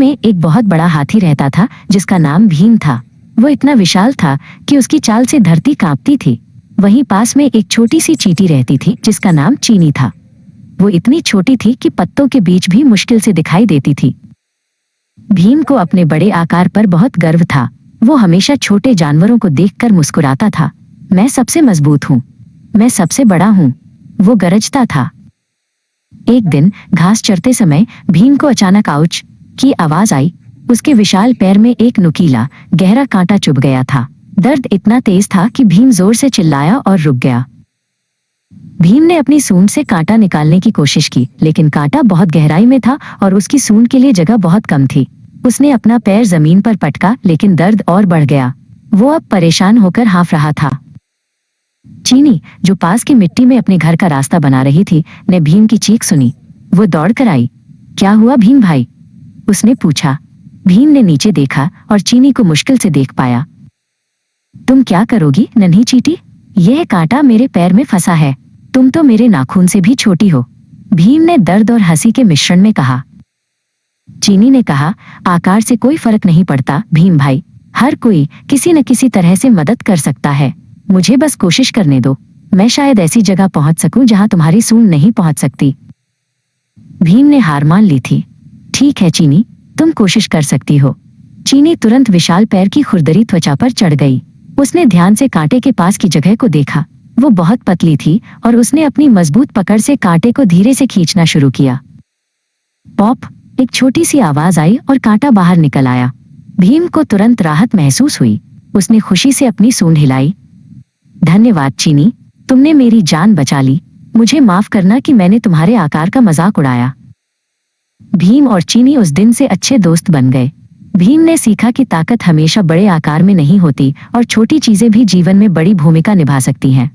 में एक बहुत बड़ा हाथी रहता था जिसका नाम भीम था। वो इतना विशाल था कि उसकी चाल से धरती कांपती थी। वहीं पास में एक छोटी सी चींटी रहती थी जिसका नाम चीनी था। वो इतनी छोटी थी कि पत्तों के बीच भी मुश्किल से दिखाई देती थी। भीम को अपने बड़े आकार पर बहुत गर्व था। वो हमेशा छोटे जानवरों को देखकर मुस्कुराता था। मैं सबसे मजबूत हूँ, मैं सबसे बड़ा हूँ, वो गरजता था। एक दिन घास चरते समय भीम को अचानक आउच की आवाज आई। उसके विशाल पैर में एक नुकीला गहरा कांटा चुभ गया था। दर्द इतना तेज था कि भीम जोर से चिल्लाया और रुक गया। भीम ने अपनी सूंड से कांटा निकालने की कोशिश की, लेकिन कांटा बहुत गहराई में था और उसकी सूंड के लिए जगह बहुत कम थी। उसने अपना पैर जमीन पर पटका, लेकिन दर्द और बढ़ गया। वो अब परेशान होकर हाँफ रहा था। चीनी, जो पास की मिट्टी में अपने घर का रास्ता बना रही थी, ने भीम की चीख सुनी। वो दौड़ कर आई। क्या हुआ भीम भाई? उसने पूछा। भीम ने नीचे देखा और चीनी को मुश्किल से देख पाया। तुम क्या करोगी नन्ही चींटी? यह कांटा मेरे पैर में फंसा है। तुम तो मेरे नाखून से भी छोटी हो, भीम ने दर्द और हंसी के मिश्रण में कहा। चीनी ने कहा, आकार से कोई फर्क नहीं पड़ता भीम भाई। हर कोई किसी न किसी तरह से मदद कर सकता है। मुझे बस कोशिश करने दो। मैं शायद ऐसी जगह पहुंच सकूं जहां तुम्हारी सूंड नहीं पहुंच सकती। भीम ने हार मान ली थी। ठीक है चीनी, तुम कोशिश कर सकती हो। चीनी तुरंत विशाल पैर की खुरदरी त्वचा पर चढ़ गई। उसने ध्यान से कांटे के पास की जगह को देखा। वो बहुत पतली थी और उसने अपनी मजबूत पकड़ से कांटे को धीरे से खींचना शुरू किया। पॉप! एक छोटी सी आवाज आई और कांटा बाहर निकल आया। भीम को तुरंत राहत महसूस हुई। उसने खुशी से अपनी सूंड हिलाई। धन्यवाद चीनी, तुमने मेरी जान बचा ली। मुझे माफ करना कि मैंने तुम्हारे आकार का मजाक उड़ाया। भीम और चीनी उस दिन से अच्छे दोस्त बन गए। भीम ने सीखा कि ताकत हमेशा बड़े आकार में नहीं होती और छोटी चीजें भी जीवन में बड़ी भूमिका निभा सकती हैं।